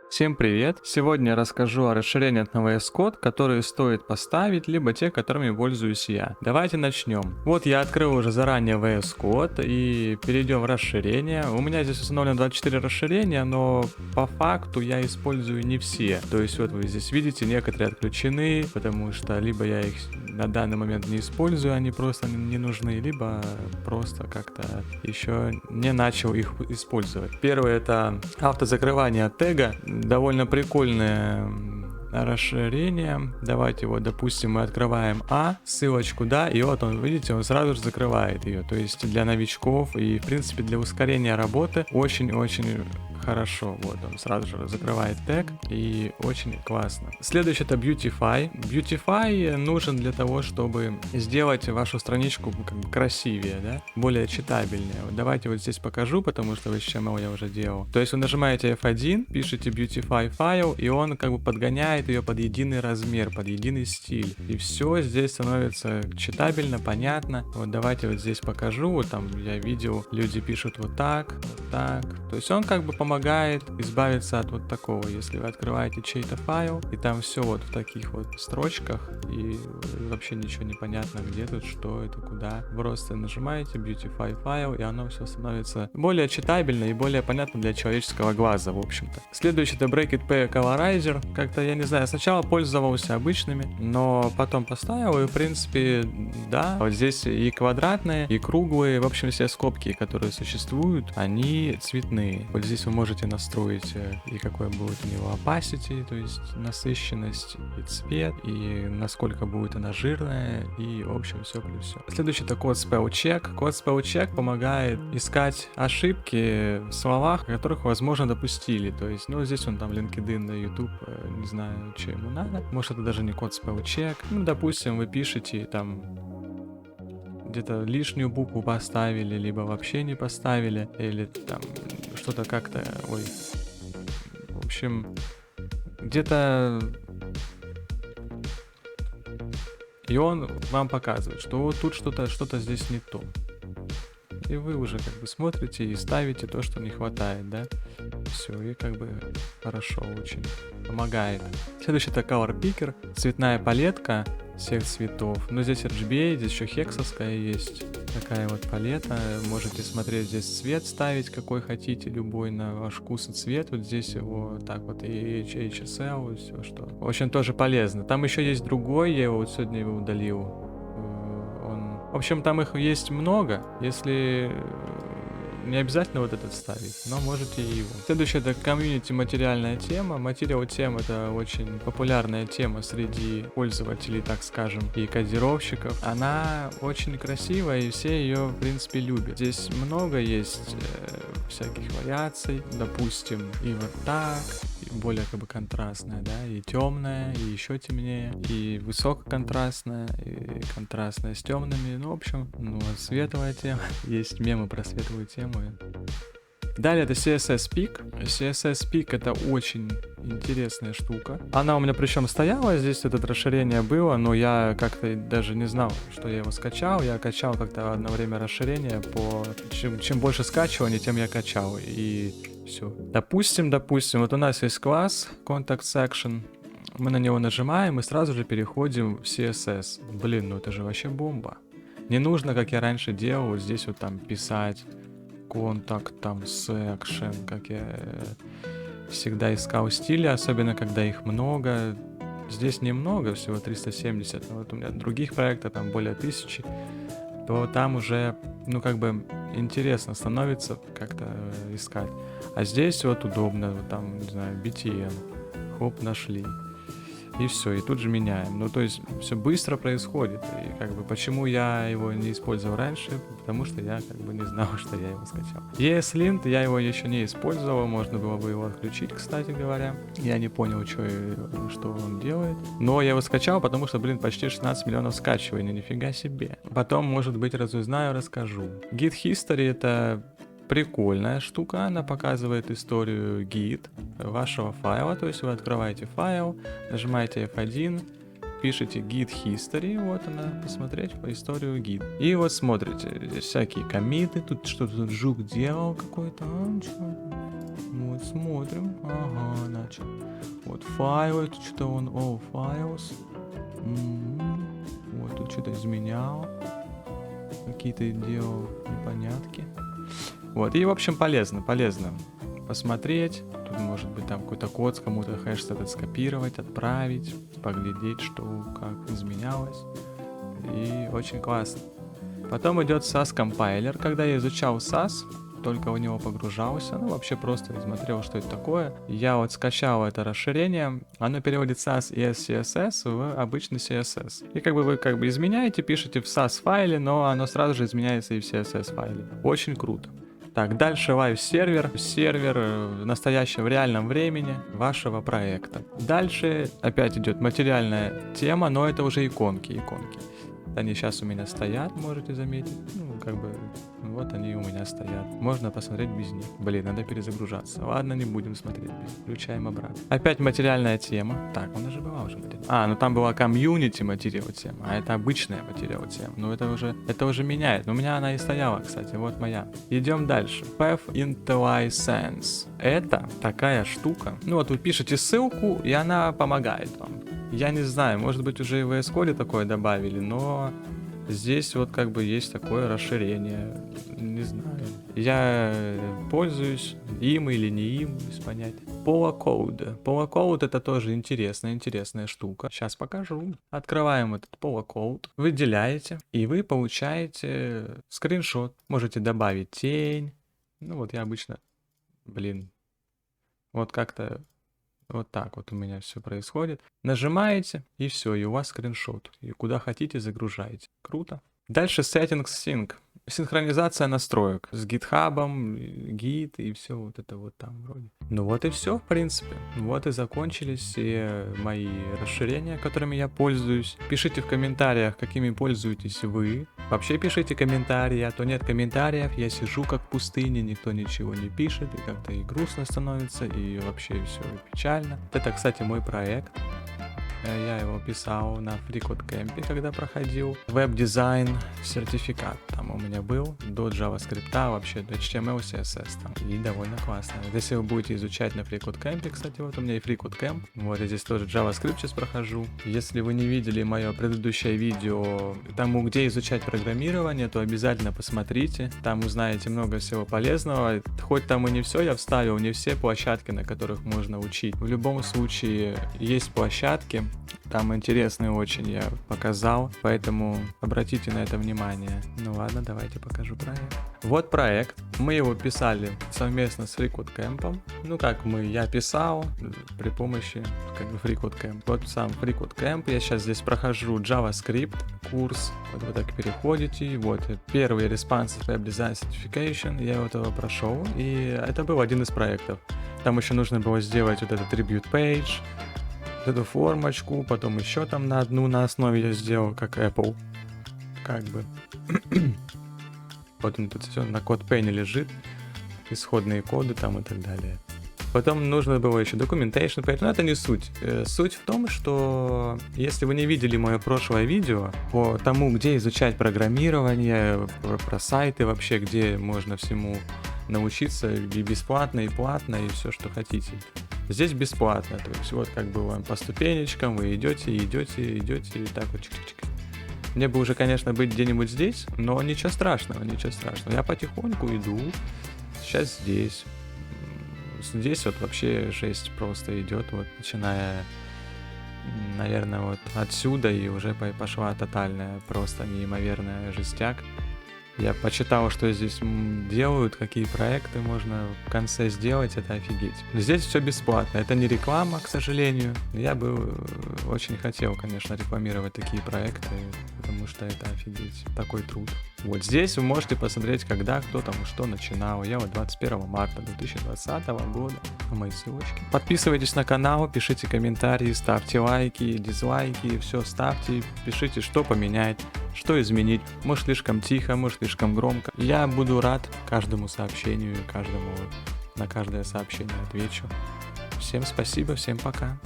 Всем привет! Сегодня я расскажу о расширениях на VS Code, которые стоит поставить, либо те, которыми пользуюсь я. Давайте начнем. Вот я открыл уже заранее VS Code и перейдем в расширения. У меня здесь установлено 24 расширения, но по факту я использую не все. То есть вот вы здесь видите, некоторые отключены, потому что либо я их на данный момент не использую, они просто не нужны, либо просто как-то еще не начал их использовать. Первое — это автозакрывание тега. Довольно прикольное расширение. Давайте вот, допустим, мы открываем ссылочку, да, и вот он, видите, он сразу же закрывает ее. То есть для новичков и, в принципе, для ускорения работы очень-очень хорошо. Вот он сразу же закрывает тег, и очень классно. Следующий — это Beautify. Beautify нужен для того, чтобы сделать вашу страничку как бы красивее, да, более читабельнее. Вот давайте вот здесь покажу, потому что в HTML я уже делал. То есть вы нажимаете F1, пишете Beautify файл, и он как бы подгоняет ее под единый размер, под единый стиль. И все здесь становится читабельно, понятно. Вот давайте вот здесь покажу. Вот там я видел, люди пишут вот так, вот так. То есть он как бы помогает избавиться от вот такого, если вы открываете чей-то файл, и там все вот в таких вот строчках, и вообще ничего не понятно, где тут, что это, куда. Просто нажимаете Beautify файл, и оно все становится более читабельно и более понятно для человеческого глаза, в общем-то. Следующий — это Bracket P Colorizer. Как-то, я не знаю, сначала пользовался обычными, но потом поставил, и в принципе, да, вот здесь и квадратные, и круглые, в общем, все скобки, которые существуют, они цветные. Вот здесь вы можете настроить и какой будет у него opacity, то есть насыщенность, и цвет, и насколько будет она жирная, и в общем все плюс все. Следующий — это код Spell Check. Код Spell Check помогает искать ошибки в словах, которых, возможно, допустили. То есть, ну, здесь он там LinkedIn, YouTube, не знаю, что ему надо. Может, это даже не код Spell Check. Ну, допустим, вы пишете там где-то лишнюю букву поставили, либо вообще не поставили, или там что-то как-то, в общем, где-то, и он вам показывает, что вот тут что-то здесь не то. И вы уже как бы смотрите и ставите то, что не хватает, да? Все, и как бы хорошо очень помогает. Следующий — это Color Picker, цветная палетка всех цветов. Но здесь RGBA, здесь еще хексовская есть. Такая вот палета. Можете смотреть здесь цвет, ставить какой хотите, любой на ваш вкус и цвет. Вот здесь его так вот и HSL, и все что. В общем, тоже полезно. Там еще есть другой, я его вот сегодня его удалил. В общем, там их есть много. Если не обязательно вот этот ставить, но можете и его. Следующее — это комьюнити материальная тема. Материал тем — это очень популярная тема среди пользователей, так скажем, и кодировщиков. Она очень красивая, и все ее, в принципе, любят. Здесь много есть всяких вариаций. Допустим, и вот так, и более как бы контрастная, да, и темная, и еще темнее, и высококонтрастная, и контрастная с темными. Ну, в общем, светлая тема. Есть мемы про светлую тему. Далее это CSS Peak. CSS Peak — это очень интересная штука. Она у меня причем стояла, здесь это расширение было, но я как-то даже не знал, что я его скачал. Я качал как-то одно время расширение по... Чем больше скачиваний, тем я качал. И все. Допустим, вот у нас есть класс Contact Section. Мы на него нажимаем и сразу же переходим в CSS. Блин, ну это же вообще бомба. Не нужно, как я раньше делал, вот здесь вот там писать контакт, там, section, как я всегда искал стили, особенно когда их много. Здесь немного, всего 370, но вот у меня других проектов там более 1000, то там уже, ну, как бы интересно становится как-то искать. А здесь вот удобно, вот там, не знаю, BTN, хоп, нашли. И все, и тут же меняем. Ну, то есть все быстро происходит. И как бы почему я его не использовал раньше? Потому что я как бы не знал, что я его скачал. ESLint я его еще не использовал, можно было бы его отключить, кстати говоря. Я не понял, что он делает. Но я его скачал, потому что, почти 16 миллионов скачиваний, нифига себе. Потом, может быть, разузнаю, расскажу. Git History — это прикольная штука, она показывает историю гид вашего файла, то есть вы открываете файл, нажимаете F1, пишите git history, вот она, посмотреть по историю гид. И вот смотрите, здесь всякие коммиты, тут что-то жук делал какой-то, вот Вот смотрим. Ага, значит. Вот файлы, тут что-то он... All files. Вот тут что-то изменял. Какие-то делал непонятки. Вот, и в общем полезно посмотреть. Тут может быть там какой-то код, кому-то хэш этот скопировать, отправить, поглядеть, что как изменялось. И очень классно. Потом идет SAS компайлер. Когда я изучал SAS, только в него погружался, ну вообще просто смотрел, что это такое. Я вот скачал это расширение, оно переводит SAS и SCSS в обычный CSS. И как бы вы как бы изменяете, пишете в SAS файле, но оно сразу же изменяется и в CSS файле. Очень круто. Так, дальше лайв-сервер, сервер в настоящем, в реальном времени вашего проекта. Дальше опять идет материальная тема, но это уже иконки. Они сейчас у меня стоят, можете заметить. Ну, как бы, вот они у меня стоят. Можно посмотреть без них. Блин, надо перезагружаться. Ладно, не будем смотреть без них. Включаем обратно. Опять материальная тема. Так, у нас же была уже материальная. Ну там была комьюнити материал тема, а это обычная материал тема. Ну это уже меняет. У меня она и стояла, кстати, вот моя. Идем дальше. Path into License. Это такая штука. Ну вот вы пишете ссылку, и она помогает вам. Я не знаю, может быть уже и в VS Code такое добавили, но здесь вот как бы есть такое расширение. Не знаю. Я пользуюсь им или не им, без понятия. Polacode. Polacode это тоже интересная штука. Сейчас покажу. Открываем этот Polacode, выделяете, и вы получаете скриншот. Можете добавить тень. Ну вот я обычно, вот как-то... Вот так вот у меня все происходит. Нажимаете, и все, и у вас скриншот. И куда хотите, загружаете. Круто. Дальше Settings Sync. Синхронизация настроек с гитхабом, гит и все вот это вот там вроде. Ну вот и все, в принципе. Вот и закончились все мои расширения, которыми я пользуюсь. Пишите в комментариях, какими пользуетесь вы. Вообще пишите комментарии, а то нет комментариев, я сижу как в пустыне, никто ничего не пишет, и как-то и грустно становится, и вообще все печально. Это, кстати, мой проект. Я его писал на FreeCodeCamp, когда проходил веб-дизайн сертификат. Там у меня был до JavaScript, вообще до HTML, CSS там. И довольно классно. Если вы будете изучать на FreeCodeCamp, кстати, вот у меня и FreeCodeCamp. Вот я здесь тоже JavaScript сейчас прохожу. Если вы не видели мое предыдущее видео тому, где изучать программирование, то обязательно посмотрите. Там узнаете много всего полезного. Хоть там и не все я вставил, не все площадки, на которых можно учить. В любом случае есть площадки. Там интересный очень я показал, поэтому обратите на это внимание. Ну ладно, давайте покажу проект. Вот проект. Мы его писали совместно с FreeCodeCamp. Ну как я писал при помощи FreeCodeCamp. Вот сам FreeCodeCamp. Я сейчас здесь прохожу JavaScript курс. Вот вы так переходите. Вот первый Responsive Web Design Certification. Я вот его прошел. И это был один из проектов. Там еще нужно было сделать вот этот Tribute Page. Эту формочку, потом еще там на одну на основе я сделал, как Apple. Как бы. Вот он тут все на CodePen лежит. Исходные коды там и так далее. Потом нужно было еще documentation page, но это не суть. Суть в том, что если вы не видели мое прошлое видео по тому, где изучать программирование, про сайты вообще, где можно всему научиться и бесплатно, и платно, и все, что хотите. Здесь бесплатно, то есть вот как бы вам по ступенечкам вы идете, и так вот чик-чик-чик. Мне бы уже, конечно, быть где-нибудь здесь, но ничего страшного. Я потихоньку иду, сейчас здесь. Здесь вот вообще жесть просто идет, вот начиная, наверное, вот отсюда и уже пошла тотальная, просто неимоверная жестяк. Я почитал, что здесь делают, какие проекты можно в конце сделать, это офигеть. Здесь все бесплатно, это не реклама, к сожалению. Я бы очень хотел, конечно, рекламировать такие проекты, потому что это офигеть, такой труд. Вот здесь вы можете посмотреть, когда кто там что начинал. Я вот 21 марта 2020 года, мои ссылочки. Подписывайтесь на канал, пишите комментарии, ставьте лайки, дизлайки, все ставьте, пишите, что поменять, что изменить. Может слишком тихо, может слишком громко. Я буду рад каждому сообщению, на каждое сообщение отвечу. Всем спасибо, всем пока.